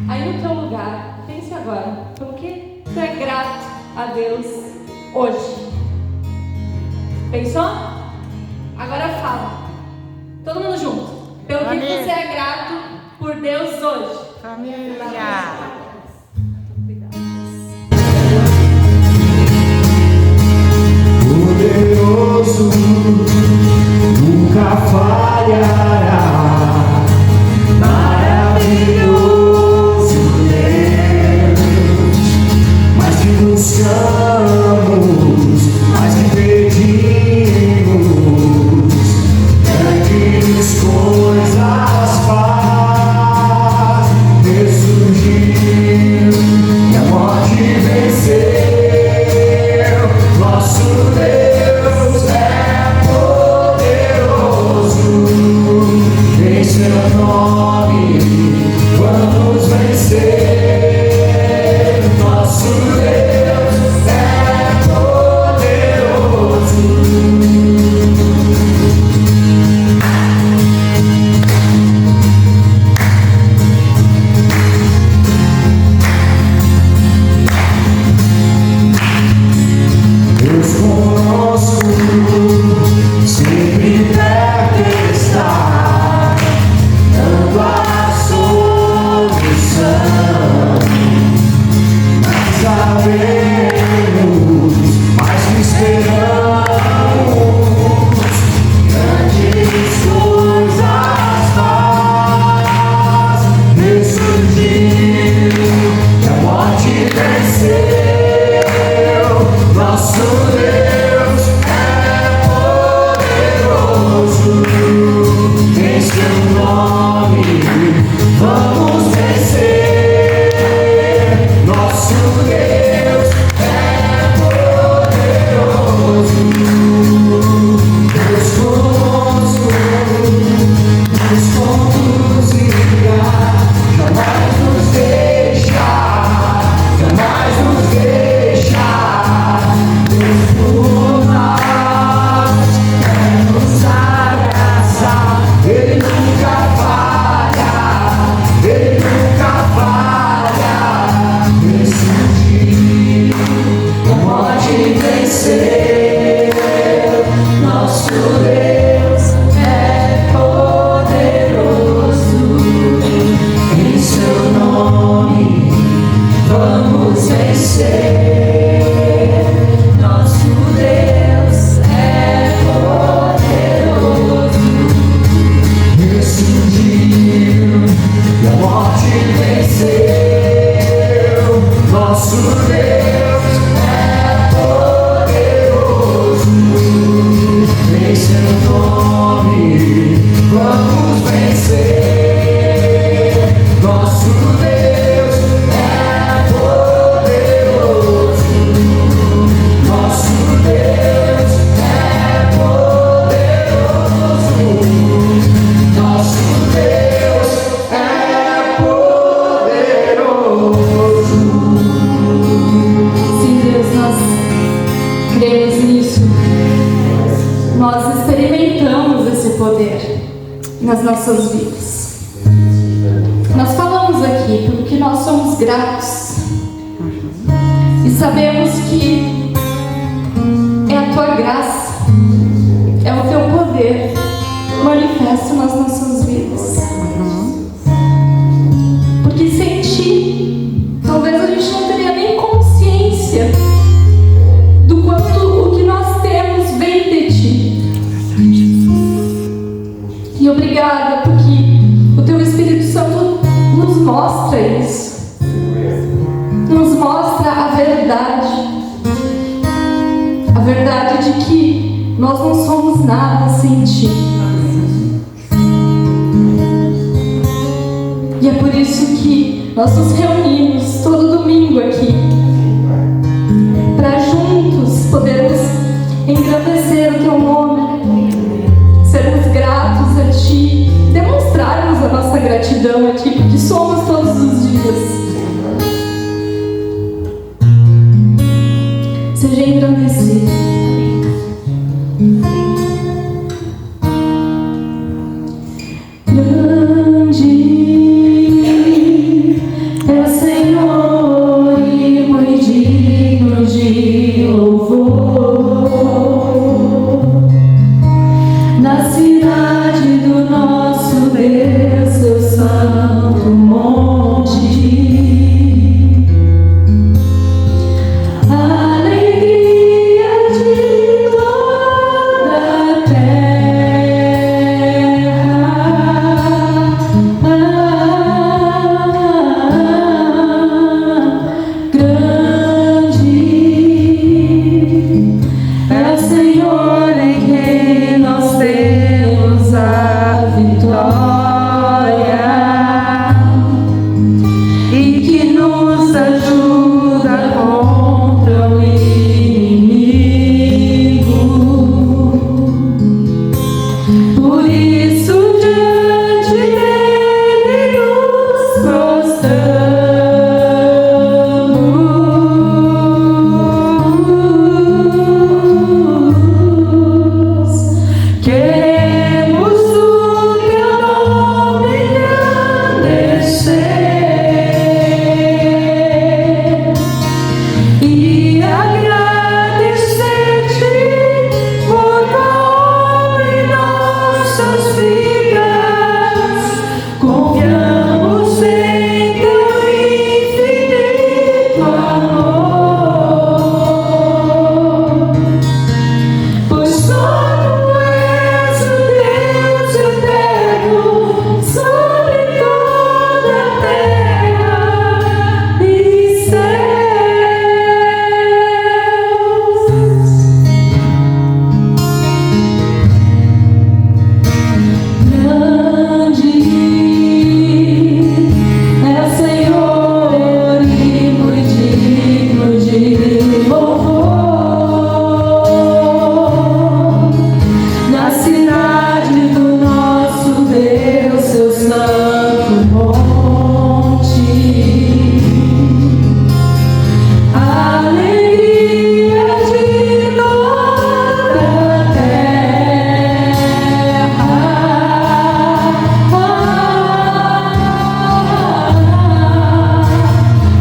Aí no teu lugar, pense agora, pelo que tu é grato a Deus hoje? Pensou? Agora fala. Todo mundo junto. Pelo que você é grato por Deus hoje? Família. Poderoso, nunca falhará. Maravilhoso Deus, mais que buscamos, mais que pedimos, grandes coisas faz, ressurgiu e a morte venceu. Nosso Deus é poderoso, em seu nome vamos vencer. Nosso Deus é poderoso. Deus conosco, sempre perto está, dando a solução. Mas sabemos, mais que esperamos, grandes coisas faz, ressurgiu e a morte venceu. Nosso Deus é poderoso, em seu nome vamos vencer. Nosso Deus é poderoso. Deus conosco, nos conduzirá, jamais nos deixar, jamais nos deixar. Deus por nós quer nos abraçar. Ele nunca falha, Ele nunca falha. Ressurgiu, a morte venceu. Nosso Deus é poderoso, em seu nome vamos vencer. Nosso Deus é poderoso, ressurgiu e a morte venceu. Nosso Deus é poderoso, em seu nome vamos vencer. Nosso Deus é poderoso, nosso Deus é poderoso, nosso Deus é poderoso. Sim, Deus, nós cremos nisso. Nós experimentamos esse poder nas nossas vidas. Nós falamos aqui porque nós somos gratos e sabemos que é a tua graça, é o teu poder manifesto nas nossas vidas. Porque sem ti, talvez a gente não teria nem consciência do quanto o que nós temos vem de ti. E obrigada porque o teu Espírito Santo nos mostra isso, nos mostra a verdade de que nós não somos nada sem ti. E é por isso que nós nos reunimos todo domingo aqui, para juntos podermos engrandecer o teu nome, sermos gratos a ti, demonstrarmos a nossa gratidão a ti, porque somos todos os dias. Seja engrandecido. Grande nos ajuda contra o inimigo. Por isso diante dele nos prostramos. Queremos o teu nome engrandecer e agradecer-te por obra em nossas vidas. Confiamos em teu infinito amor, pois só tu és o Deus eterno sobre toda a terra e céus. Grande é o Senhor e muito digno de louvor. Na cidade do nosso Deus, seu santo monte, alegria de toda a terra.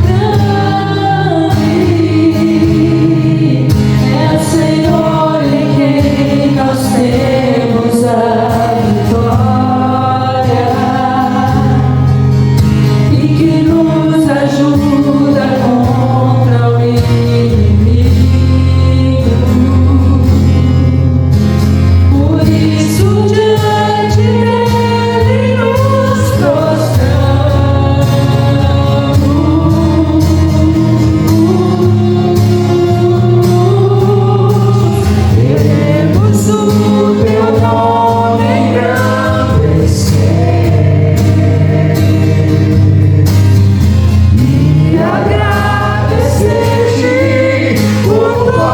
Grande é o Senhor em quem nós temos a vitória e que nos ajuda contra o inimigo. Por isso diante dele nos prostramos. Queremos o teu nome engrandecer e agradecer-te por tua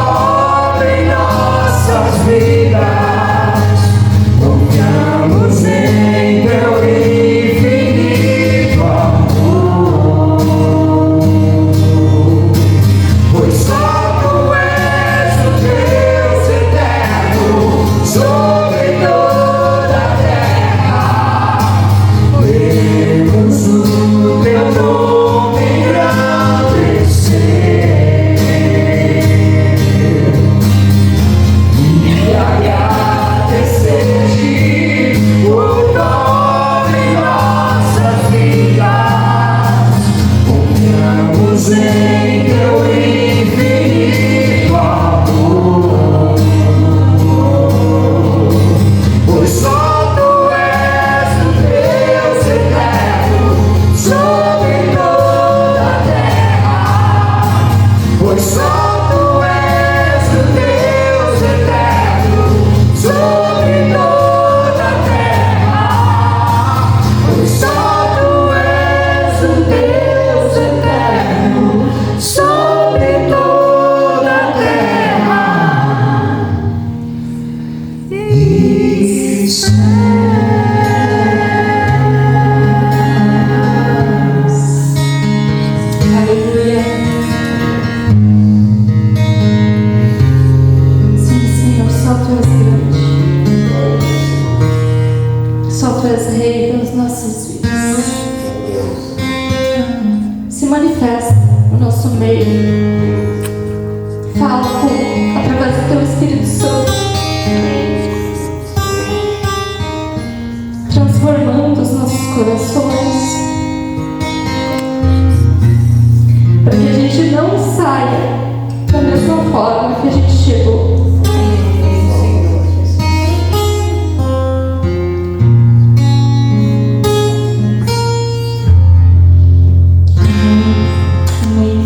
obra em nossas vidas. Confiamos em teu infinito amor, pois só tu és o Deus eterno sobre toda a terra. Queremos o teu nome engrandecer e agradecer-te por tua obra em nossas vidas. Confiamos em teu infinito amor, pois só tu és o Deus eterno sobre toda a terra. Pois só tu és o Deus eterno sobre toda a terra. Pois só tu és o Deus eterno sobre toda a terra e céus. Aleluia. Sim, Senhor, só tu és grande. Só tu és rei das nossas vidas. Se manifesta no nosso meio. Fala através do teu Espírito Santo, transformando os nossos corações, para que a gente não saia da mesma forma que a gente chegou. Amém.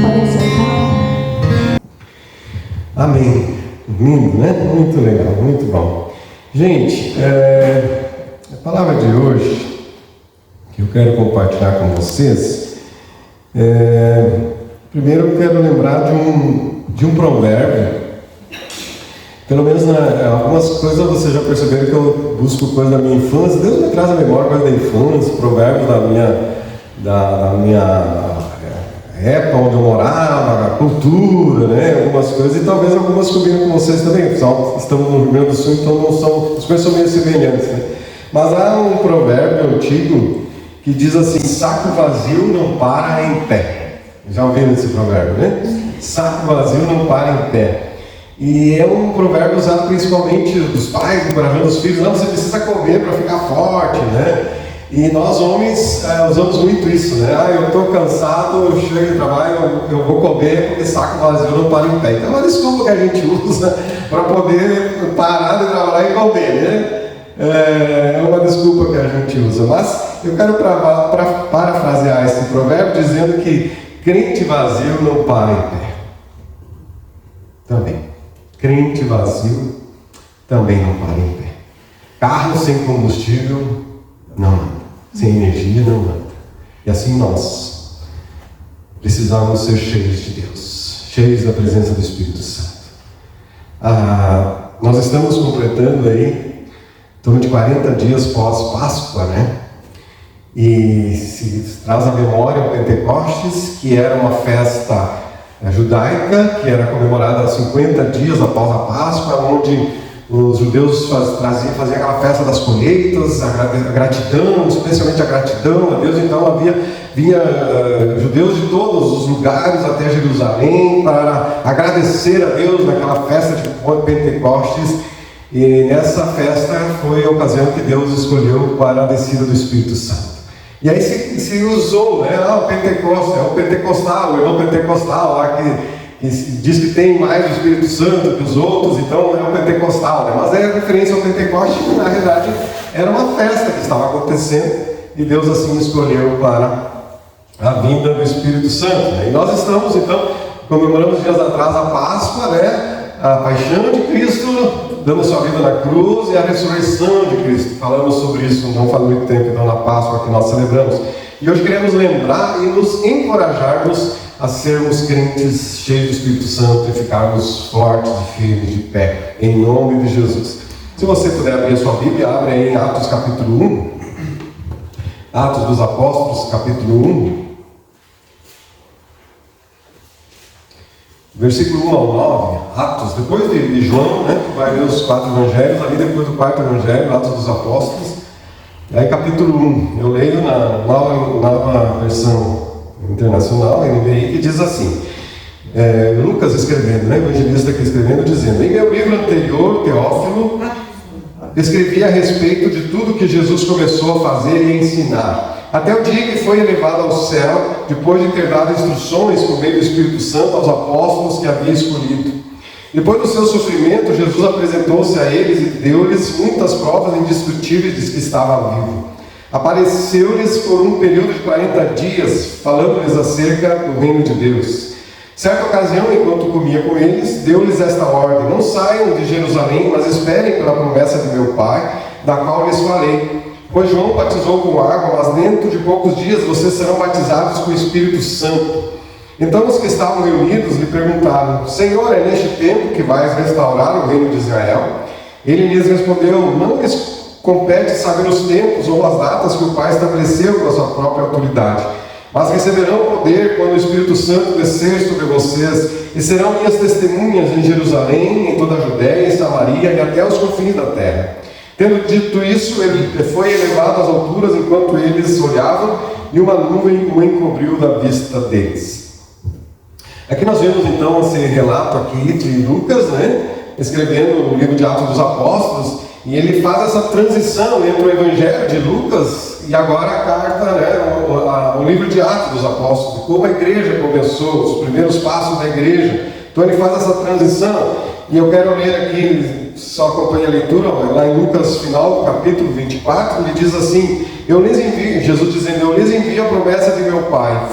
Podem sentar. Amém. Lindo, né? Muito legal, muito bom. Gente, a palavra de hoje, que que eu quero compartilhar com vocês. Primeiro eu quero lembrar de um provérbio. Pelo menos algumas coisas vocês já perceberam que eu busco coisas da minha infância. Deus me traz à memória coisas da infância, provérbios da minha época onde eu morava, a cultura, né? Algumas coisas, e talvez algumas combinem com vocês também. Estamos no Rio Grande do Sul, então as coisas são meio semelhantes, né? Mas há um provérbio antigo que diz assim: saco vazio não para em pé. Já ouviram esse provérbio, né? Saco vazio não para em pé. E é um provérbio usado principalmente dos pais encorajando os filhos: não, você precisa comer para ficar forte, né? E nós homens usamos muito isso, né? Eu estou cansado, eu chego de trabalho, eu vou comer porque saco vazio não para em pé. Então é uma desculpa que a gente usa para poder parar de trabalhar e comer, né? É uma desculpa que a gente usa. Mas eu quero parafrasear esse provérbio dizendo que crente vazio não para em pé. Também. Crente vazio também não para em pé. Carro sem combustível não anda. Sem energia não anda. E assim nós precisamos ser cheios de Deus, cheios da presença do Espírito Santo. Nós estamos completando aí em torno de 40 dias pós-Páscoa, né? E se traz à memória o Pentecostes, que era uma festa judaica, que era comemorada 50 dias após a Páscoa, onde os judeus faziam aquela festa das colheitas, a gratidão, especialmente a gratidão a Deus. Então vinha judeus de todos os lugares até Jerusalém para agradecer a Deus naquela festa de Pentecostes. E nessa festa foi a ocasião que Deus escolheu para a descida do Espírito Santo. E aí se usou, né? O Pentecostes, é o pentecostal, o irmão pentecostal lá que diz que tem mais o Espírito Santo que os outros, então é o pentecostal, né? Mas é a referência ao Pentecostes, que na realidade era uma festa que estava acontecendo e Deus assim escolheu para a vinda do Espírito Santo, né? E nós estamos então, comemoramos dias atrás a Páscoa, né? A paixão de Cristo, dando sua vida na cruz, e a ressurreição de Cristo. Falamos sobre isso não faz muito tempo, então na Páscoa que nós celebramos. E hoje queremos lembrar e nos encorajarmos a sermos crentes cheios do Espírito Santo e ficarmos fortes e firmes de pé, em nome de Jesus. Se você puder abrir a sua Bíblia, abre aí em Atos capítulo 1, Atos dos Apóstolos, capítulo 1, versículo 1 ao 9, Atos, depois de João, né, que vai ler os 4 evangelhos, ali depois do 4º evangelho, Atos dos Apóstolos, aí capítulo 1, eu leio na nova versão internacional, NVI, que diz assim, Lucas escrevendo, né, evangelista aqui escrevendo, dizendo: em meu livro anterior, Teófilo, escrevi a respeito de tudo que Jesus começou a fazer e ensinar, até o dia que foi elevado ao céu, depois de ter dado instruções por meio do Espírito Santo aos apóstolos que havia escolhido. Depois do seu sofrimento, Jesus apresentou-se a eles e deu-lhes muitas provas indiscutíveis de que estava vivo. Apareceu-lhes por um período de 40 dias, falando-lhes acerca do reino de Deus. Certa ocasião, enquanto comia com eles, deu-lhes esta ordem: não saiam de Jerusalém, mas esperem pela promessa de meu Pai, da qual lhes falei. Pois João batizou com água, mas dentro de poucos dias vocês serão batizados com o Espírito Santo. Então os que estavam reunidos lhe perguntaram: Senhor, é neste tempo que vais restaurar o reino de Israel? Ele lhes respondeu: não lhes compete saber os tempos ou as datas que o Pai estabeleceu com a sua própria autoridade, mas receberão poder quando o Espírito Santo descer sobre vocês, e serão minhas testemunhas em Jerusalém, em toda a Judéia e Samaria e até os confins da terra. Tendo dito isso, ele foi elevado às alturas enquanto eles olhavam, e uma nuvem o encobriu da vista deles. Aqui nós vemos então esse relato aqui de Lucas, né, escrevendo o livro de Atos dos Apóstolos, e ele faz essa transição entre o Evangelho de Lucas e agora a carta, né, o livro de Atos dos Apóstolos, como a igreja começou, os primeiros passos da igreja. Então ele faz essa transição, e eu quero ler aqui, só acompanhe a leitura, lá em Lucas, final do capítulo 24, ele diz assim: eu lhes envio, Jesus dizendo: eu lhes envio a promessa de meu Pai,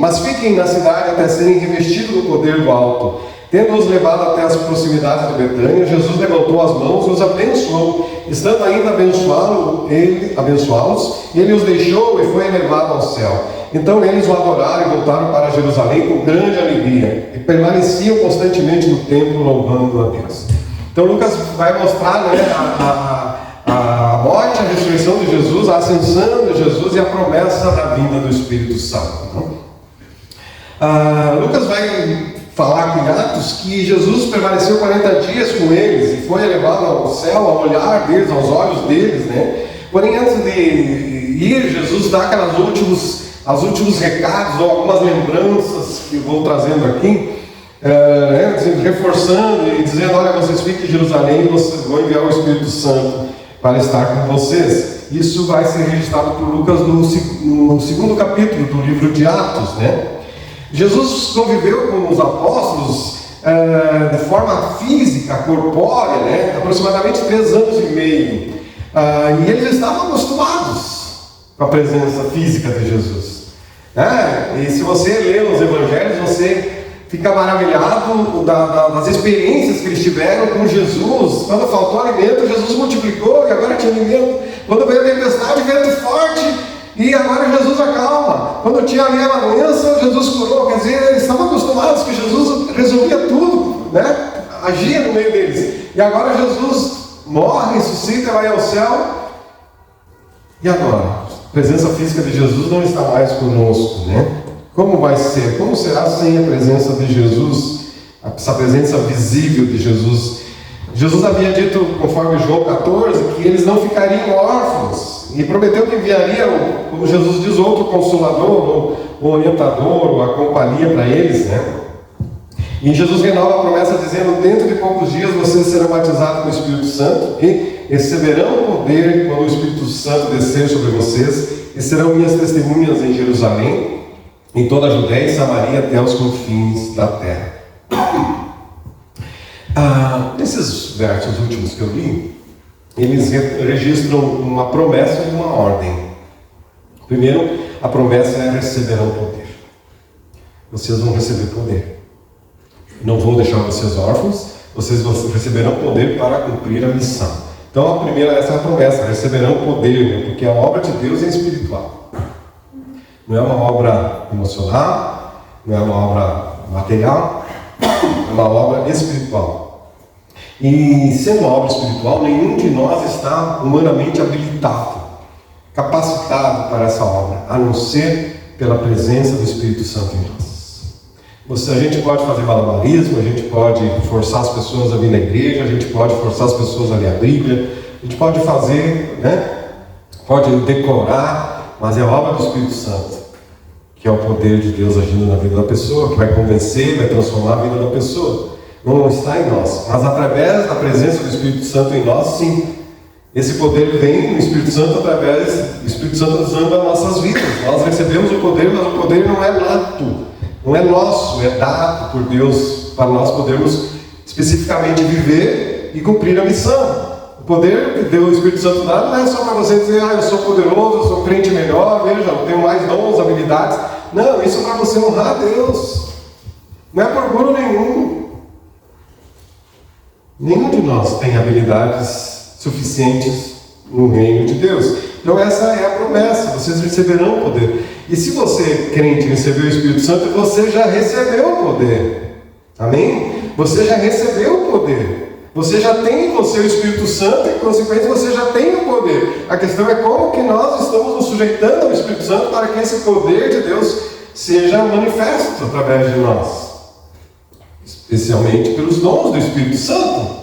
mas fiquem na cidade até serem revestidos do poder do alto. Tendo-os levado até as proximidades de Betânia, Jesus levantou as mãos e os abençoou. Estando ainda a abençoá-los, ele os deixou e foi elevado ao céu. Então eles o adoraram e voltaram para Jerusalém com grande alegria, e permaneciam constantemente no templo louvando a Deus. Então Lucas vai mostrar, né, a morte, a ressurreição de Jesus, a ascensão de Jesus e a promessa da vinda do Espírito Santo. Lucas vai falar aqui em Atos que Jesus permaneceu 40 dias com eles e foi elevado ao céu, ao olhar deles, aos olhos deles, né? Porém, antes de ir, Jesus dá os últimos recados ou algumas lembranças que eu vou trazendo aqui, reforçando e dizendo: olha, vocês fiquem em Jerusalém, vocês vão enviar o Espírito Santo para estar com vocês. Isso vai ser registrado por Lucas no segundo capítulo do livro de Atos, né? Jesus conviveu com os apóstolos de forma física, corpórea, né? Aproximadamente 3 anos e meio. E eles estavam acostumados com a presença física de Jesus. E se você lê os evangelhos, você fica maravilhado das experiências que eles tiveram com Jesus. Quando faltou alimento, Jesus multiplicou e agora tinha alimento. Quando veio a tempestade, vento forte, e agora Jesus acalma. Quando tinha ali a doença, Jesus curou. Quer dizer, eles estavam acostumados que Jesus resolvia tudo, né? Agia no meio deles. E agora Jesus morre, ressuscita, vai ao céu. E agora? A presença física de Jesus não está mais conosco, né? Como vai ser? Como será sem a presença de Jesus? Essa presença visível de Jesus. Jesus havia dito, conforme João 14, que eles não ficariam órfãos. E prometeu que enviaria, como Jesus diz, outro consolador, o orientador, ou a companhia para eles, né? E Jesus renova a promessa dizendo: dentro de poucos dias vocês serão batizados com o Espírito Santo e receberão poder quando o Espírito Santo descer sobre vocês, e serão minhas testemunhas em Jerusalém, em toda a Judéia e Samaria até os confins da terra. Nesses versos últimos que eu li, eles registram uma promessa e uma ordem. Primeiro, a promessa é: receberão poder. Vocês vão receber poder. Não vou deixar vocês órfãos, vocês receberão poder para cumprir a missão. Então, a primeira, essa é a promessa: receberão poder, né? Porque a obra de Deus é espiritual. Não é uma obra emocional, não é uma obra material, é uma obra espiritual. E sendo uma obra espiritual, nenhum de nós está humanamente habilitado, capacitado para essa obra, a não ser pela presença do Espírito Santo em nós. A gente pode fazer malabarismo, a gente pode forçar as pessoas a vir na igreja, a gente pode forçar as pessoas a ler a Bíblia, a gente pode fazer, né? Pode decorar, mas é a obra do Espírito Santo, que é o poder de Deus agindo na vida da pessoa, que vai convencer, vai transformar a vida da pessoa. Não está em nós, mas através da presença do Espírito Santo em nós, sim. Esse poder vem do Espírito Santo através do Espírito Santo usando as nossas vidas. Nós recebemos o poder, mas o poder não é nato, não é nosso, é dado por Deus para nós podermos especificamente viver e cumprir a missão. O poder que Deus, o Espírito Santo dá, não é só para você dizer: eu sou poderoso, eu sou crente melhor, veja, eu tenho mais dons, habilidades. Não, isso é para você honrar a Deus. Não é por orgulho nenhum. Nenhum de nós tem habilidades suficientes no reino de Deus. Então essa é a promessa: vocês receberão poder. E se você, crente, recebeu o Espírito Santo, você já recebeu o poder. Amém? Você já recebeu o poder. Você já tem em você o Espírito Santo e, consequentemente, você já tem o poder. A questão é como que nós estamos nos sujeitando ao Espírito Santo para que esse poder de Deus seja manifesto através de nós. Especialmente pelos dons do Espírito Santo,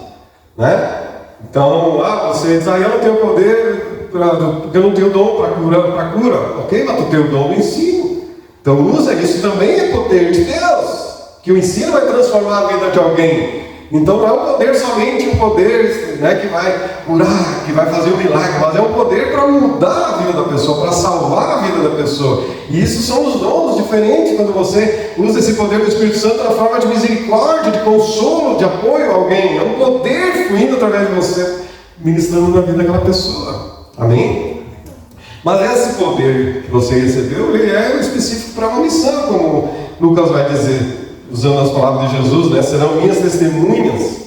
né? Então, você diz: eu não tenho poder porque eu não tenho dom para cura. Ok, mas tu tem o dom do ensino. Então usa isso, também é poder de Deus, que o ensino vai transformar a vida de alguém. Então não é um poder somente um poder, né, que vai curar, que vai fazer um milagre, mas é um poder para mudar a vida da pessoa, para salvar a vida da pessoa. E isso são os dons diferentes quando você usa esse poder do Espírito Santo na forma de misericórdia, de consolo, de apoio a alguém. É um poder fluindo através de você, ministrando na vida daquela pessoa. Amém? Mas esse poder que você recebeu, ele é específico para uma missão, como Lucas vai dizer. usando as palavras de Jesus, né? Serão minhas testemunhas.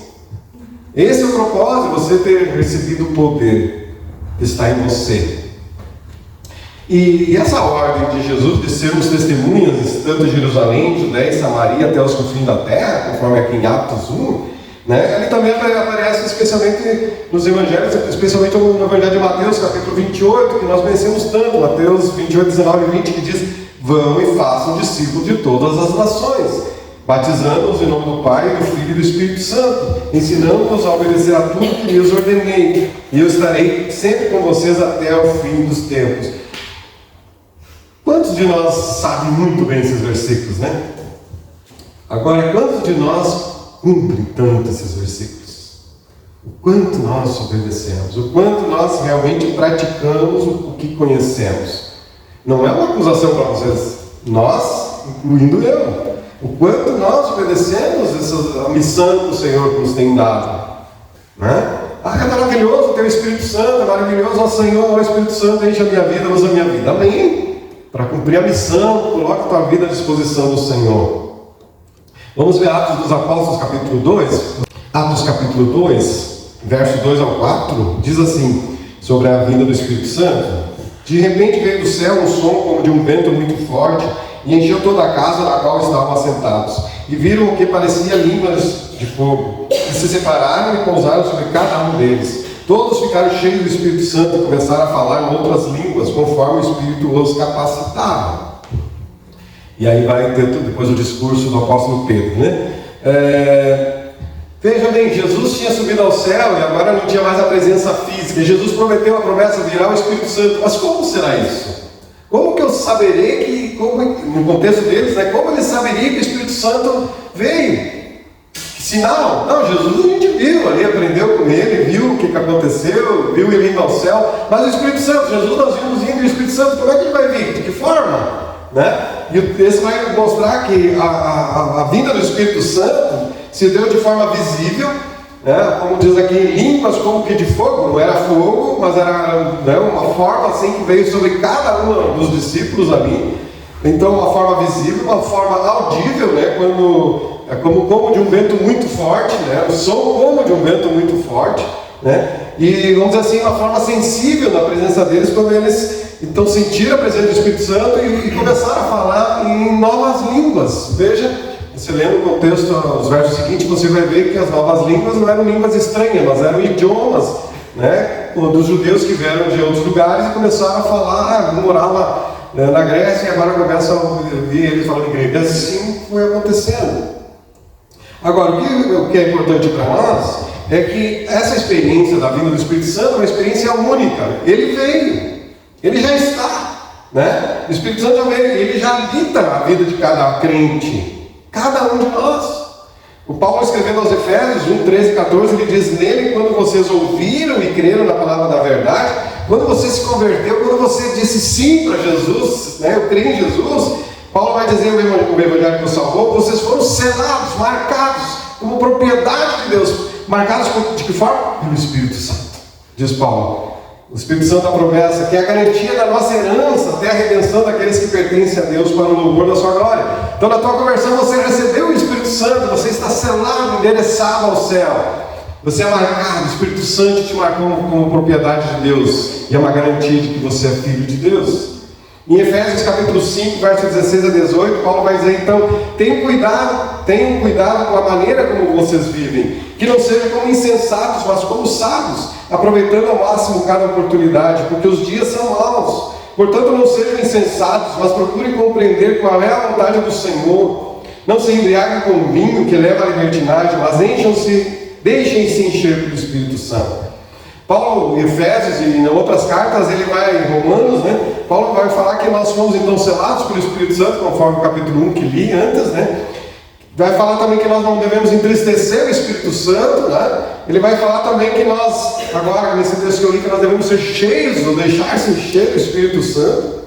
Esse é o propósito, você ter recebido o poder que está em você. E essa ordem de Jesus de sermos testemunhas, tanto em Jerusalém, Judéia e Samaria, até os confins da terra, conforme aqui em Atos 1, né? Ele também aparece especialmente nos evangelhos, especialmente no evangelho de Mateus, capítulo 28, que nós conhecemos tanto, Mateus 28, 19 e 20, que diz: vão e façam discípulos de todas as nações, batizando-os em nome do Pai, do Filho e do Espírito Santo, ensinando-os a obedecer a tudo que lhes ordenei, e eu estarei sempre com vocês até o fim dos tempos. Quantos de nós sabem muito bem esses versículos, né? Agora, quantos de nós cumprem tanto esses versículos? O quanto nós obedecemos, o quanto nós realmente praticamos o que conhecemos. Não é uma acusação para vocês, nós, incluindo eu. O quanto nós obedecemos a missão que o Senhor nos tem dado, né? Ah, é maravilhoso ter o Espírito Santo, é maravilhoso, ó Senhor, ó Espírito Santo, enche a minha vida, usa a minha vida. Amém? Para cumprir a missão, coloca a tua vida à disposição do Senhor. Vamos ver Atos dos Apóstolos, capítulo 2. Atos, capítulo 2, versos 2 ao 4, diz assim, sobre a vinda do Espírito Santo: de repente veio do céu um som como de um vento muito forte, e encheu toda a casa na qual estavam assentados. E viram o que parecia línguas de fogo, que se separaram e pousaram sobre cada um deles. Todos ficaram cheios do Espírito Santo e começaram a falar em outras línguas, conforme o Espírito os capacitava. E aí vai ter depois o discurso do apóstolo Pedro, né? Veja bem, Jesus tinha subido ao céu e agora não tinha mais a presença física. Jesus prometeu a promessa de virar o Espírito Santo. Mas como será isso? Como que eu saberei que, no contexto deles, né? Como ele saberia que o Espírito Santo veio? Que sinal? Não, Jesus a gente viu ali, aprendeu com ele, viu o que aconteceu, viu ele indo ao céu. Mas o Espírito Santo, Jesus nós vimos indo, e o Espírito Santo, como é que ele vai vir? De que forma? Né? E o texto vai mostrar que a vinda do Espírito Santo se deu de forma visível, né? Como diz aqui, línguas como que de fogo, não era fogo, mas era, né, uma forma assim que veio sobre cada um dos discípulos ali. Então uma forma visível, uma forma audível, né? Como de um vento muito forte, né? O som como de um vento muito forte, né? E vamos dizer assim, uma forma sensível na presença deles, quando eles então sentiram a presença do Espírito Santo e começaram a falar em novas línguas. Veja, você lendo o contexto, os versos seguintes, você vai ver que as novas línguas não eram línguas estranhas, mas eram idiomas, né, dos judeus que vieram de outros lugares e começaram a falar, morava na Grécia e agora começam a ouvir eles falando em grego. E assim foi acontecendo. Agora, o que é importante para nós é que essa experiência da vinda do Espírito Santo é uma experiência única. Ele veio, ele já está, né? O Espírito Santo já veio, ele já habita a vida de cada crente, cada um de nós. O Paulo escrevendo aos Efésios 1, 13 e 14, ele diz: nele, quando vocês ouviram e creram na palavra da verdade, quando você se converteu, quando você disse sim para Jesus, né? Eu creio em Jesus, Paulo vai dizer o Evangelho que nos salvou, vocês foram selados, marcados como propriedade de Deus. Marcados de que forma? Pelo Espírito Santo, diz Paulo. O Espírito Santo, a promessa, que é a garantia da nossa herança, até a redenção daqueles que pertencem a Deus para o louvor da sua glória. Então, na tua conversão, você recebeu o Espírito Santo, você está selado, endereçado ao céu. Você é marcado, o Espírito Santo te marcou como propriedade de Deus, e é uma garantia de que você é filho de Deus. Em Efésios capítulo 5, versos 16 a 18, Paulo vai dizer: então, tenham cuidado com a maneira como vocês vivem, que não sejam como insensatos, mas como sábios, aproveitando ao máximo cada oportunidade, porque os dias são maus. Portanto, não sejam insensatos, mas procurem compreender qual é a vontade do Senhor. Não se embriaguem com vinho que leva à libertinagem, mas deixem-se encher pelo Espírito Santo. Paulo, em Efésios e em outras cartas, ele vai em Romanos, né? Paulo vai falar que nós fomos então selados pelo Espírito Santo, conforme o capítulo 1 que li antes, né? Vai falar também que nós não devemos entristecer o Espírito Santo, né? Ele vai falar também que nós, agora nesse texto que eu li, que nós devemos ser cheios, ou deixar-se encher do Espírito Santo.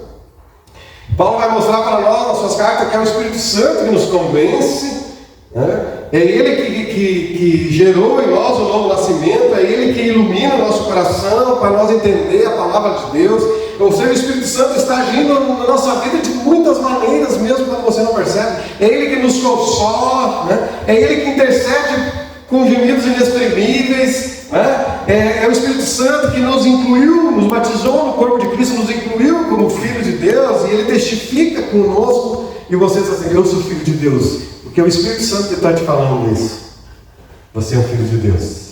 Paulo vai mostrar para nós, nas suas cartas, que é o Espírito Santo que nos convence, né? É Ele que gerou em nós o novo nascimento, é Ele que ilumina o nosso coração para nós entender a palavra de Deus. Ou seja, o Espírito Santo está agindo na nossa vida de muitas maneiras, mesmo quando você não percebe. É Ele que nos consola, né? É Ele que intercede com gemidos inexprimíveis, né? É o Espírito Santo que nos incluiu, nos batizou no corpo de Cristo, nos incluiu como filhos de Deus, e Ele testifica conosco, e você diz assim: eu sou filho de Deus, porque é o Espírito Santo que está te falando isso. Você é um filho de Deus.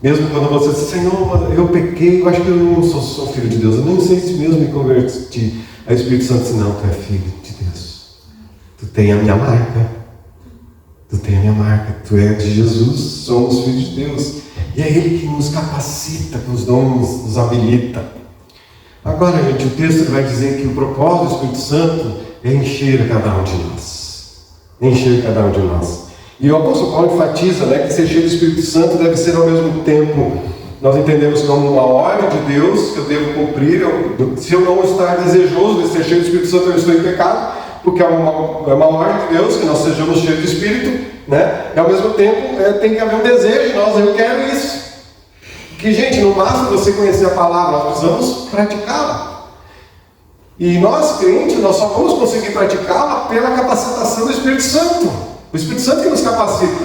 Mesmo quando você diz: Senhor, eu pequei, eu acho que eu não sou filho de Deus, eu nem sei se mesmo me converti. Aí o Espírito Santo diz: não, tu é filho de Deus. Tu tem a minha marca. Tu tem a minha marca. Tu é de Jesus, somos filhos de Deus. E é Ele que nos capacita com os dons, nos habilita. Agora, gente, o texto vai dizer que o propósito do Espírito Santo é encher cada um de nós. Encher cada um de nós. E o apóstolo Paulo enfatiza, né, que ser cheio do Espírito Santo deve ser ao mesmo tempo, nós entendemos como uma ordem de Deus que eu devo cumprir. Se eu não estar desejoso de ser cheio do Espírito Santo, eu estou em pecado, porque é uma ordem de Deus que nós sejamos cheios do Espírito, né? E ao mesmo tempo tem que haver um desejo em nós: eu quero isso. Porque, gente, não basta você conhecer a palavra, nós precisamos praticá-la. E nós, crentes, nós só vamos conseguir praticá-la pela capacitação do Espírito Santo. O Espírito Santo que nos capacita.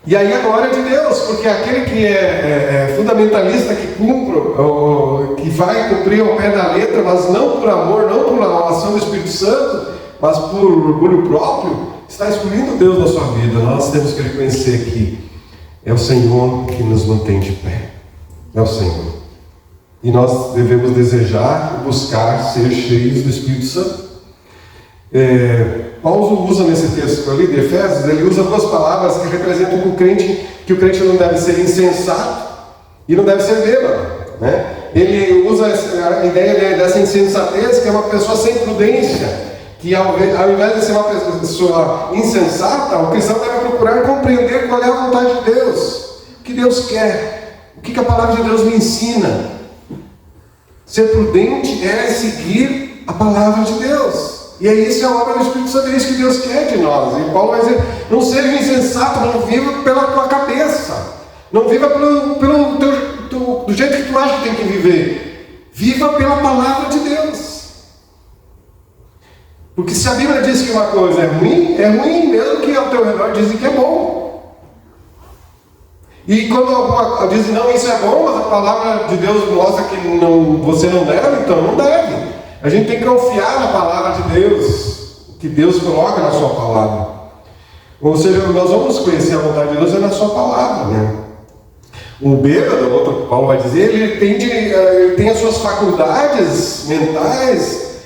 E aí a glória de Deus, porque aquele que é fundamentalista, que vai cumprir ao pé da letra, mas não por amor, não por ação do Espírito Santo, mas por orgulho próprio, está excluindo Deus da sua vida. Nós temos que reconhecer que é o Senhor que nos mantém de pé. É o Senhor. E nós devemos desejar e buscar ser cheios do Espírito Santo. Paulo usa nesse texto que eu li de Efésios, ele usa duas palavras que representam que o crente não deve ser insensato e não deve ser bêbado, né? Ele usa a ideia dessa insensatez, que é uma pessoa sem prudência, que ao invés de ser uma pessoa insensata, o cristão deve procurar compreender qual é a vontade de Deus, o que Deus quer, o que a palavra de Deus me ensina. Ser prudente é seguir a palavra de Deus. E é isso, é a obra do Espírito Santo, é isso que Deus quer de nós. E Paulo vai dizer: não seja insensato, não viva pela tua cabeça, não viva do jeito que tu acha que tem que viver. Viva pela palavra de Deus. Porque se a Bíblia diz que uma coisa é ruim mesmo que ao teu redor dizem que é bom. E quando dizem: não, isso é bom, mas a palavra de Deus mostra que você não deve, então não deve. A gente tem que confiar na palavra de Deus, que Deus coloca na sua palavra. Ou seja, nós vamos conhecer a vontade de Deus na sua palavra, né? O bêbado, outro Paulo vai dizer, ele tem as suas faculdades mentais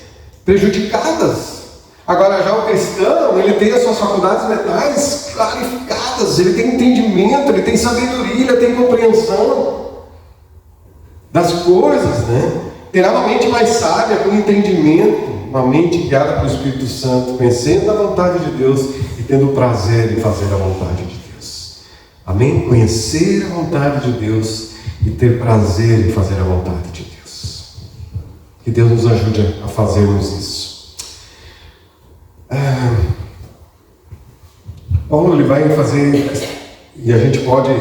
prejudicadas. Agora já o cristão, ele tem as suas faculdades mentais clarificadas, ele tem entendimento, ele tem sabedoria, ele tem compreensão das coisas, né? Terá uma mente mais sábia, com entendimento, uma mente guiada pelo Espírito Santo, conhecendo a vontade de Deus e tendo prazer em fazer a vontade de Deus. Amém? Conhecer a vontade de Deus e ter prazer em fazer a vontade de Deus. Que Deus nos ajude a fazermos isso. Paulo ele vai fazer, e a gente pode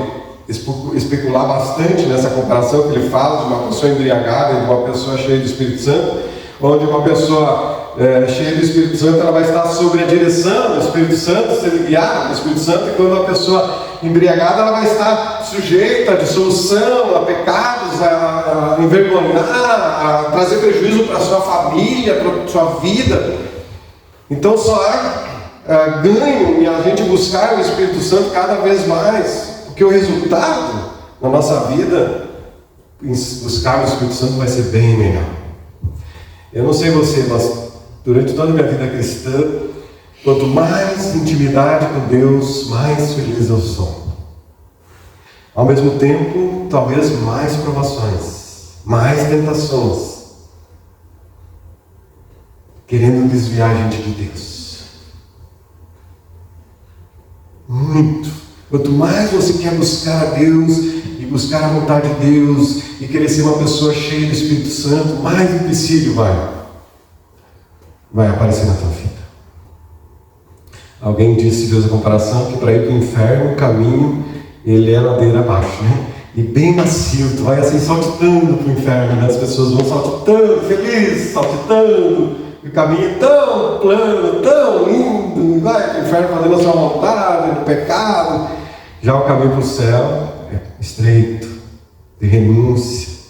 especular bastante nessa comparação que ele fala de uma pessoa embriagada e de uma pessoa cheia do Espírito Santo, onde uma pessoa cheia do Espírito Santo, ela vai estar sob a direção do Espírito Santo, sendo guiada pelo Espírito Santo, e quando a pessoa embriagada, ela vai estar sujeita à dissolução, a pecados, a envergonhar, a trazer prejuízo para a sua família, para a sua vida. Então só há ganho em a gente buscar o Espírito Santo cada vez mais. Porque o resultado na nossa vida, em buscar o Espírito Santo, vai ser bem melhor. Eu não sei você, mas durante toda a minha vida cristã, quanto mais intimidade com Deus, mais feliz eu sou. Ao mesmo tempo, talvez mais provações, mais tentações, querendo desviar a gente de Deus. Muito. Quanto mais você quer buscar a Deus e buscar a vontade de Deus e querer ser uma pessoa cheia do Espírito Santo, mais empecilho vai aparecer na tua vida. Alguém disse, Deus, a comparação, que para ir para o inferno o caminho ele é ladeira abaixo, né? E bem macio, tu vai assim saltitando para o inferno, né? As pessoas vão saltitando, felizes, saltitando, o caminho tão plano, tão lindo, vai para o inferno fazendo a sua vontade, no pecado. Já o caminho para o céu é estreito, de renúncia.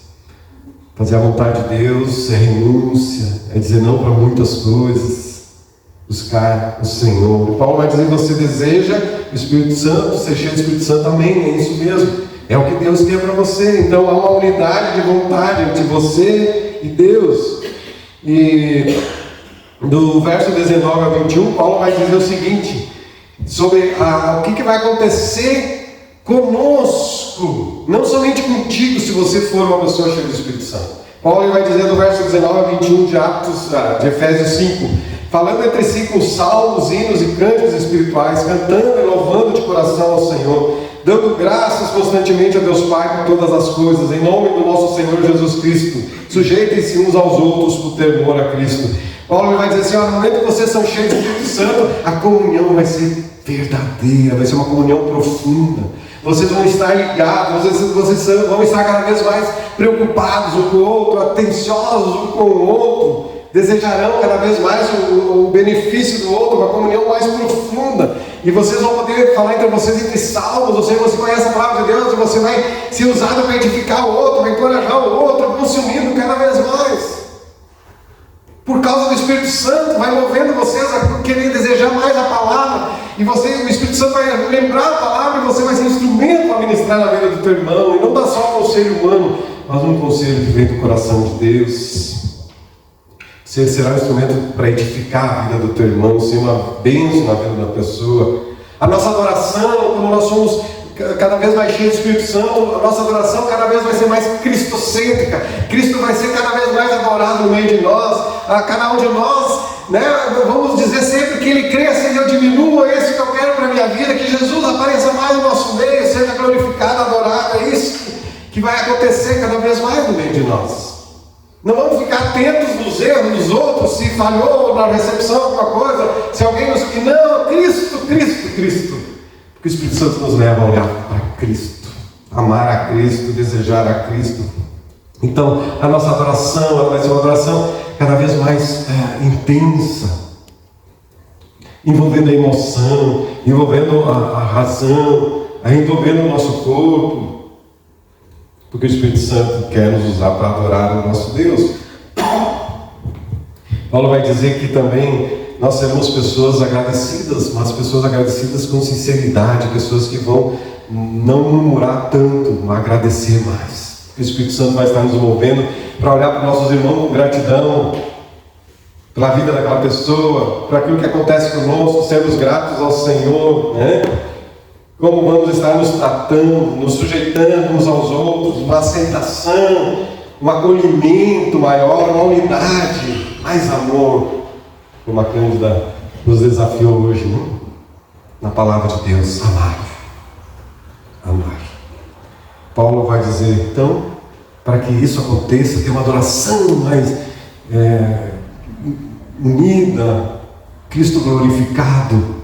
Fazer a vontade de Deus é renúncia, é dizer não para muitas coisas, buscar o Senhor. Paulo vai dizer: você deseja o Espírito Santo, ser cheio do Espírito Santo, amém, é isso mesmo, é o que Deus quer para você. Então há uma unidade de vontade entre você e Deus. E do verso 19 a 21, Paulo vai dizer o seguinte, sobre o que vai acontecer conosco, não somente contigo, se você for uma pessoa cheia do Espírito Santo. Paulo vai dizer do verso 19 a 21 de Efésios 5, falando entre si com salmos, hinos e cânticos espirituais, cantando e louvando de coração ao Senhor, dando graças constantemente a Deus Pai por todas as coisas, em nome do nosso Senhor Jesus Cristo. Sujeitem-se uns aos outros por temor a Cristo. Paulo vai dizer assim: no momento que vocês são cheios do Espírito Santo, a comunhão vai ser verdadeira, vai ser uma comunhão profunda. Vocês vão estar ligados, vocês vão estar cada vez mais preocupados um com o outro, atenciosos um com o outro, desejarão cada vez mais o benefício do outro, uma comunhão mais profunda. E vocês vão poder falar entre vocês entre salmos, ou seja, você conhece a palavra de Deus e você vai ser usado para edificar o outro, para encorajar o outro, vão se unindo cada vez mais. Por causa do Espírito Santo, vai movendo vocês a querer desejar mais a palavra. E o Espírito Santo vai lembrar a palavra e você vai ser instrumento para ministrar na vida do teu irmão. E não dá só um conselho humano, mas um conselho que vem do coração de Deus. Você será um instrumento para edificar a vida do teu irmão, ser uma bênção na vida da pessoa. A nossa adoração, quando nós somos cada vez mais cheios do Espírito Santo, a nossa adoração cada vez vai ser mais cristocêntrica. Cristo vai ser cada vez mais adorado no meio de nós. Cada um de nós, vamos dizer sempre que Ele cresça e eu diminua. Esse que eu quero para a minha vida, que Jesus apareça mais no nosso meio, seja glorificado, adorado. É isso que vai acontecer cada vez mais no meio de nós. Não vamos ficar atentos nos erros dos outros, se falhou na recepção alguma coisa, se alguém nos... Não, Cristo. Porque o Espírito Santo nos leva a olhar para Cristo, amar a Cristo, desejar a Cristo. Então, a nossa adoração, ela vai ser uma adoração cada vez mais intensa, envolvendo a emoção, envolvendo a razão, envolvendo o nosso corpo, porque o Espírito Santo quer nos usar para adorar o nosso Deus. Paulo vai dizer que também nós seremos pessoas agradecidas, mas pessoas agradecidas com sinceridade, pessoas que vão não murmurar tanto, mas agradecer mais. O Espírito Santo vai estar nos movendo para olhar para os nossos irmãos com gratidão, pela vida daquela pessoa, para aquilo que acontece conosco, sermos gratos ao Senhor, como vamos estar nos tratando, nos sujeitando uns aos outros, uma aceitação, um acolhimento maior, uma unidade, mais amor, como a Cândida nos desafiou hoje, na palavra de Deus, amar. Paulo vai dizer, então, para que isso aconteça, ter uma adoração mais unida, Cristo glorificado,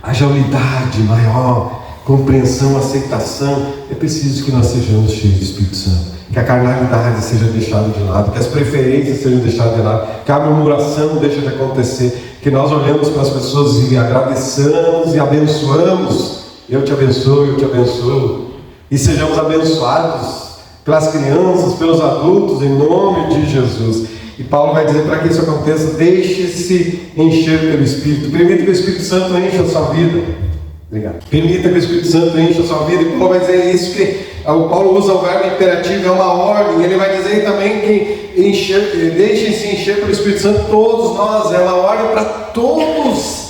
haja unidade maior, compreensão, aceitação, é preciso que nós sejamos cheios do Espírito Santo, que a carnalidade seja deixada de lado, que as preferências sejam deixadas de lado, que a murmuração deixe de acontecer, que nós olhemos para as pessoas e agradeçamos e abençoamos. Eu te abençoo, e sejamos abençoados pelas crianças, pelos adultos, em nome de Jesus. E Paulo vai dizer, para que isso aconteça, deixe-se encher pelo Espírito. Permita que o Espírito Santo encha a sua vida. Obrigado. Permita que o Espírito Santo encha a sua vida. E Paulo vai dizer isso, que o Paulo usa o verbo imperativo, é uma ordem. Ele vai dizer também que deixem-se encher pelo Espírito Santo todos nós. É uma ordem para todos.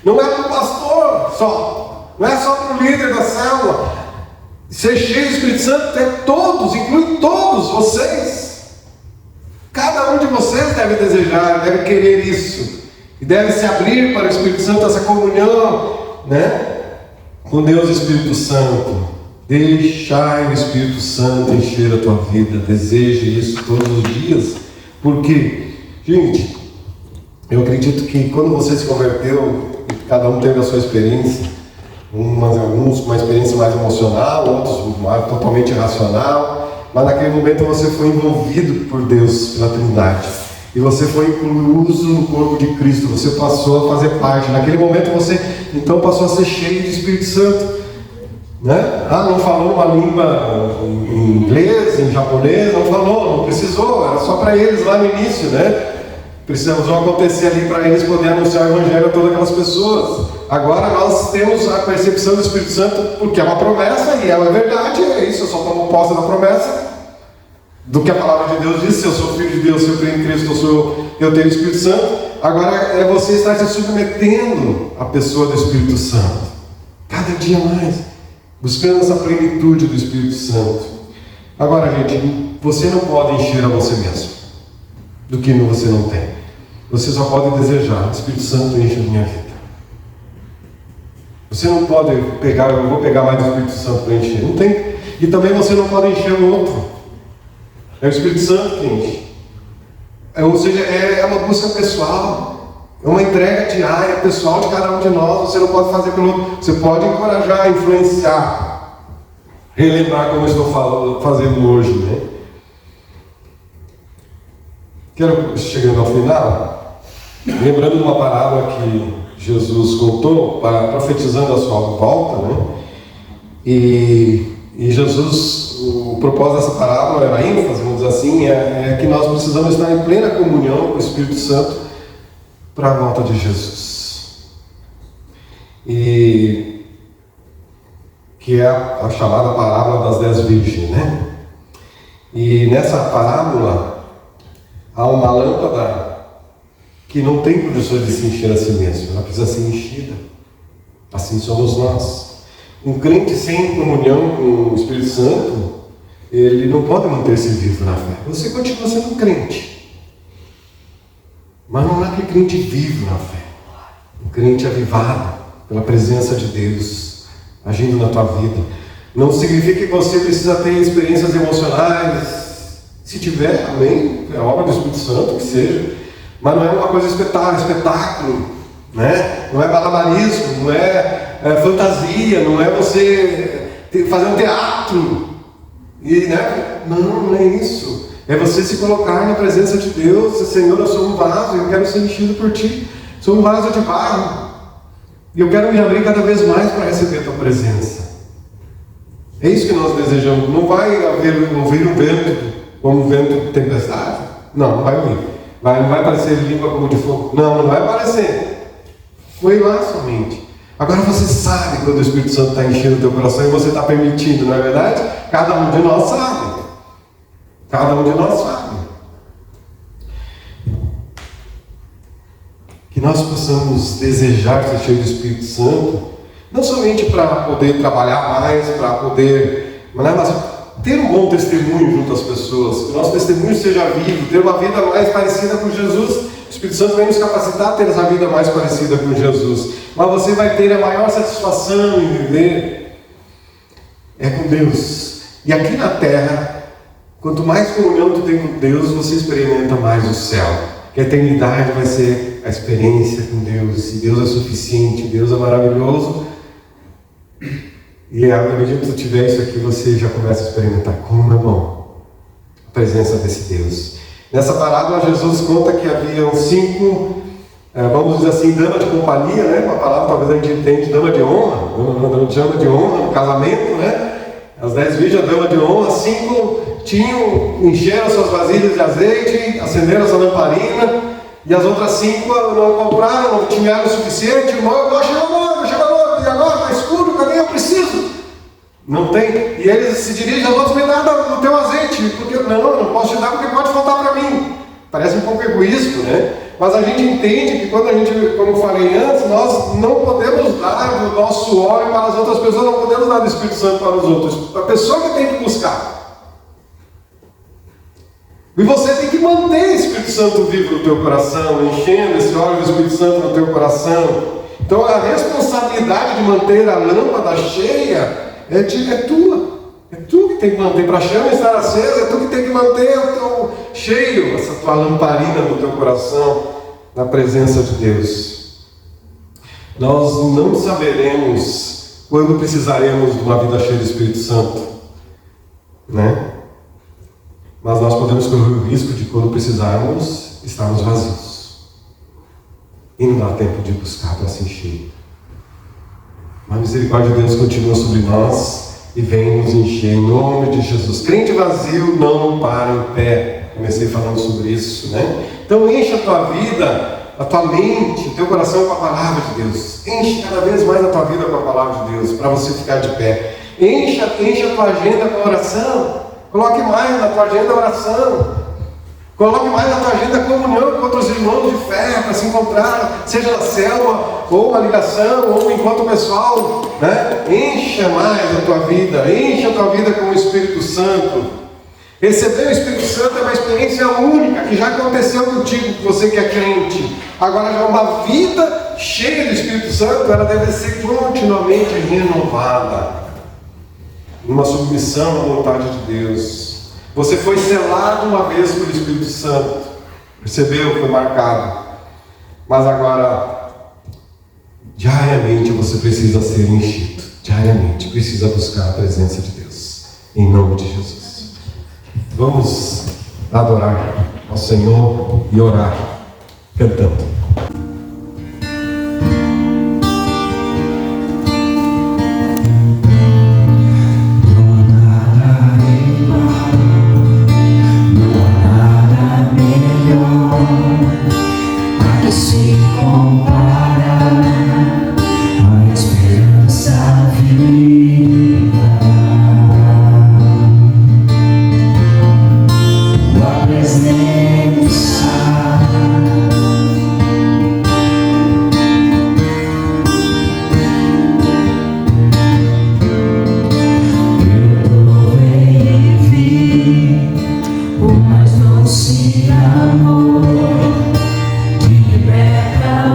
Não é para o pastor só. Não é só para o líder da célula. Ser cheio do Espírito Santo é todos, inclui todos vocês. Cada um de vocês deve desejar, deve querer isso. E deve se abrir para o Espírito Santo, essa comunhão, com Deus e Espírito Santo. Deixai o Espírito Santo encher a tua vida. Deseje isso todos os dias. Porque, gente, eu acredito que quando você se converteu, cada um teve a sua experiência, alguns com uma experiência mais emocional, outros mais, totalmente racional, mas naquele momento você foi envolvido por Deus, pela Trindade. E você foi incluso no corpo de Cristo, você passou a fazer parte. Naquele momento você então passou a ser cheio de Espírito Santo. Né? Não falou uma língua em inglês, em japonês, não precisou, era só para eles lá no início, né? Precisou acontecer ali para eles poderem anunciar o Evangelho a todas aquelas pessoas. Agora nós temos a percepção do Espírito Santo, porque é uma promessa e ela é verdade, é isso, eu só tomo posse da promessa. Do que a palavra de Deus diz, se eu sou filho de Deus, se eu creio em Cristo, eu tenho o Espírito Santo. Agora é você estar se submetendo à pessoa do Espírito Santo, cada dia mais, buscando essa plenitude do Espírito Santo. Agora, gente, você não pode encher a você mesmo do que você não tem. Você só pode desejar: o Espírito Santo enche a minha vida. Você não pode pegar, eu vou pegar mais do Espírito Santo para encher. Não tem. E também você não pode encher o outro. É o Espírito Santo que enche. Ou seja, é uma busca pessoal. É uma entrega diária, pessoal de cada um de nós. Você não pode fazer pelo outro. Você pode encorajar, influenciar, relembrar como eu estou fazendo hoje, né? Quero, chegando ao final, lembrando de uma parábola que Jesus contou, profetizando a sua volta, né? E Jesus, o propósito dessa parábola, a ênfase, vamos dizer assim, é que nós precisamos estar em plena comunhão com o Espírito Santo para a volta de Jesus. E que é a chamada parábola das 10 virgens, né? E nessa parábola há uma lâmpada que não tem condições de se encher a si mesma, ela precisa ser enchida. Assim somos nós. Um crente sem comunhão com o Espírito Santo, ele não pode manter-se vivo na fé. Você continua sendo um crente, mas não é aquele crente vivo na fé, um crente avivado pela presença de Deus agindo na tua vida. Não significa que você precisa ter experiências emocionais. Se tiver, amém, é obra do Espírito Santo, que seja, mas não é uma coisa espetáculo, né? Não é malabarismo, não é fantasia, não é você fazer um teatro, e, né? Não é isso. É você se colocar na presença de Deus. Senhor, eu sou um vaso, eu quero ser enchido por Ti. Sou um vaso de barro, e eu quero me abrir cada vez mais para receber a Tua presença. É isso que nós desejamos. Não vai ouvir um vento como um vento de tempestade. Não vai ouvir. Não vai aparecer língua como de fogo. Não vai aparecer. Foi lá somente. Agora você sabe quando o Espírito Santo está enchendo o teu coração e você está permitindo, não é verdade? Cada um de nós sabe. Cada um de nós sabe. Que nós possamos desejar ser cheios do Espírito Santo, não somente para poder trabalhar mais, para poder, mas ter um bom testemunho junto às pessoas, que o nosso testemunho seja vivo, ter uma vida mais parecida com Jesus. O Espírito Santo vai nos capacitar a ter essa vida mais parecida com Jesus. Mas você vai ter a maior satisfação em viver com Deus. E aqui na terra, quanto mais comunhão tu tem com Deus, você experimenta mais o céu. Que a eternidade vai ser a experiência com Deus. E Deus é suficiente, Deus é maravilhoso. E à medida que tu tiver isso aqui, você já começa a experimentar como é bom a presença desse Deus. Nessa parábola, Jesus conta que haviam 5, vamos dizer assim, damas de companhia, né? Uma palavra talvez a gente entende, dama de honra, dama de honra, no casamento, né? As 10 virgens, dama de honra, 5 encheram suas vasilhas de azeite, acenderam essa lamparina, e as outras 5 não compraram, não tinham o suficiente. Irmão, chega agora, e agora está escuro, cadê? Eu preciso. Não tem. E eles se dirigem aos outros: me dá do teu azeite, porque não posso te dar porque pode faltar para mim. Parece um pouco egoísta, né? Mas a gente entende que quando a gente, como eu falei antes, nós não podemos dar o nosso óleo para as outras pessoas, não podemos dar do Espírito Santo para os outros. A pessoa que tem que buscar. E você tem que manter o Espírito Santo vivo no teu coração, enchendo esse óleo do Espírito Santo no teu coração. Então a responsabilidade de manter a lâmpada cheia é tua. É tu que tem que manter, para a chama estar acesa, é tu que tem que manter o teu cheio, essa tua lamparina no teu coração, na presença de Deus. Nós não saberemos quando precisaremos de uma vida cheia do Espírito Santo, né? Mas nós podemos correr o risco de, quando precisarmos, estarmos vazios. E não dá tempo de buscar para se encher. Mas a misericórdia de Deus continua sobre nós e vem nos encher em nome de Jesus. Crente vazio não para em pé. Comecei falando sobre isso, né? Então enche a tua vida, a tua mente, o teu coração com a palavra de Deus. Enche cada vez mais a tua vida com a palavra de Deus, para você ficar de pé. Enche a tua agenda com oração. Coloque mais na tua agenda oração. Coloque mais na tua agenda comunhão com outros irmãos de fé, para se encontrar, seja na célula, ou uma ligação, ou um encontro pessoal, né? Encha mais a tua vida, enche a tua vida com o Espírito Santo. Receber o Espírito Santo é uma experiência única, que já aconteceu contigo, você que é crente. Agora já uma vida cheia do Espírito Santo, ela deve ser continuamente renovada. Uma submissão à vontade de Deus. Você foi selado uma vez pelo Espírito Santo. Percebeu? Foi marcado. Mas agora, diariamente você precisa ser enchido. Diariamente precisa buscar a presença de Deus. Em nome de Jesus. Vamos adorar ao Senhor e orar cantando.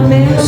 Meu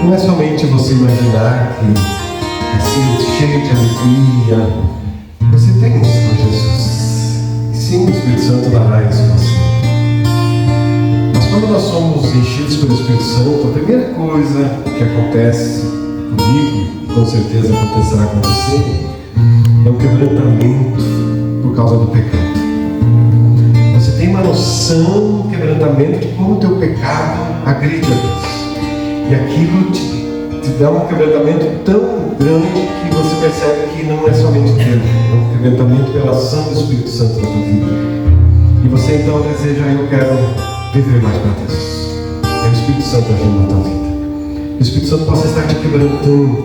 não é somente você imaginar que, assim, cheio de alegria, você tem isso com Jesus. E sim, o Espírito Santo dará isso a você. Mas quando nós somos enchidos pelo Espírito Santo, a primeira coisa que acontece comigo, e com certeza acontecerá com você, é o quebrantamento por causa do pecado. Você tem uma noção, um quebrantamento de como o teu pecado agride a Deus. E aquilo te dá um quebrantamento tão grande que você percebe que não é somente Deus, é um quebrantamento pela ação do Espírito Santo na tua vida. E você então deseja, eu quero viver mais para Deus. É o Espírito Santo agindo na tua vida. O Espírito Santo possa estar te quebrantando,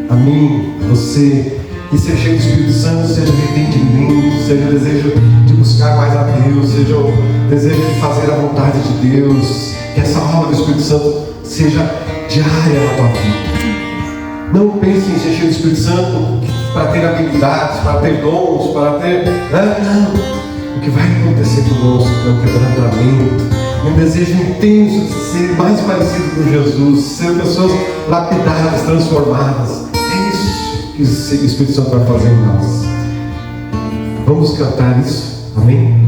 a mim, a você, que seja cheio do Espírito Santo, seja arrependimento, seja o desejo de buscar mais a Deus, seja o desejo de fazer a vontade de Deus, que essa obra do Espírito Santo seja diária na tua vida. Não pense em ser cheio do Espírito Santo para ter habilidades, para ter dons, para ter... Não. O que vai acontecer conosco é um quebrantamento, um desejo intenso de ser mais parecido com Jesus, ser pessoas lapidadas, transformadas. É isso que o Espírito Santo vai fazer em nós. Vamos cantar isso? Amém?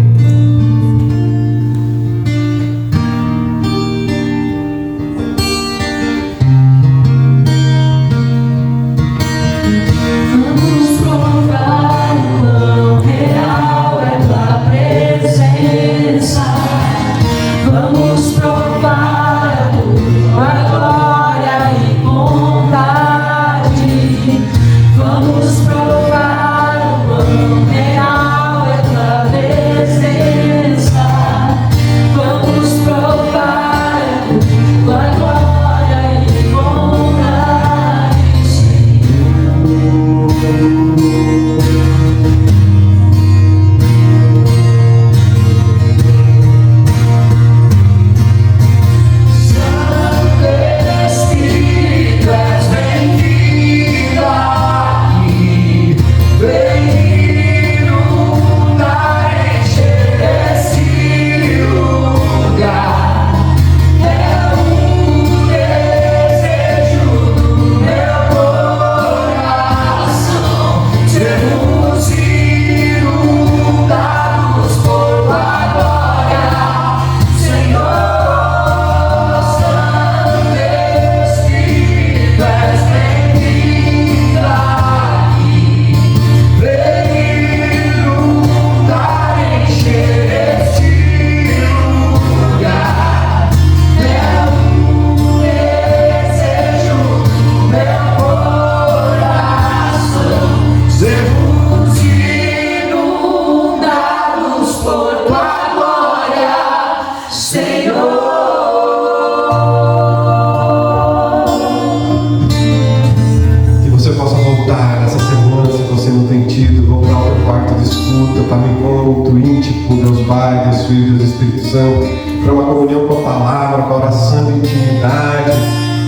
Para uma comunhão com a palavra, com a oração de intimidade,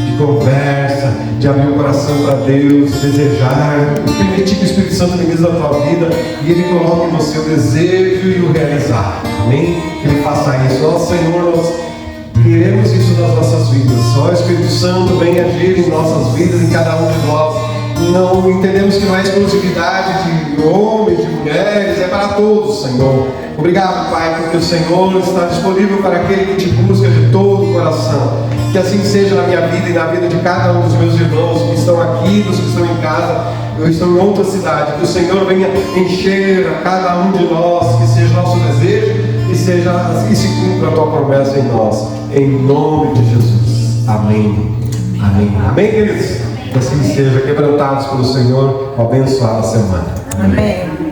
de conversa, de abrir o coração para Deus, desejar, permitir que o Espírito Santo ministre na tua vida e Ele coloque no seu desejo e o realizar. Amém? Que Ele faça isso. Nosso Senhor, nós queremos isso nas nossas vidas. Só o Espírito Santo vem agir em nossas vidas, em cada um de nós. Não entendemos que não é exclusividade de homens, de mulheres, é para todos, Senhor. Obrigado, Pai, porque o Senhor está disponível para aquele que te busca de todo o coração. Que assim seja na minha vida e na vida de cada um dos meus irmãos que estão aqui, dos que estão em casa, ou estão em outra cidade. Que o Senhor venha encher a cada um de nós, que seja nosso desejo e se cumpra a tua promessa em nós. Em nome de Jesus. Amém. Amém. Amém, queridos? Que assim seja, quebrantados pelo Senhor, abençoada semana. Amém.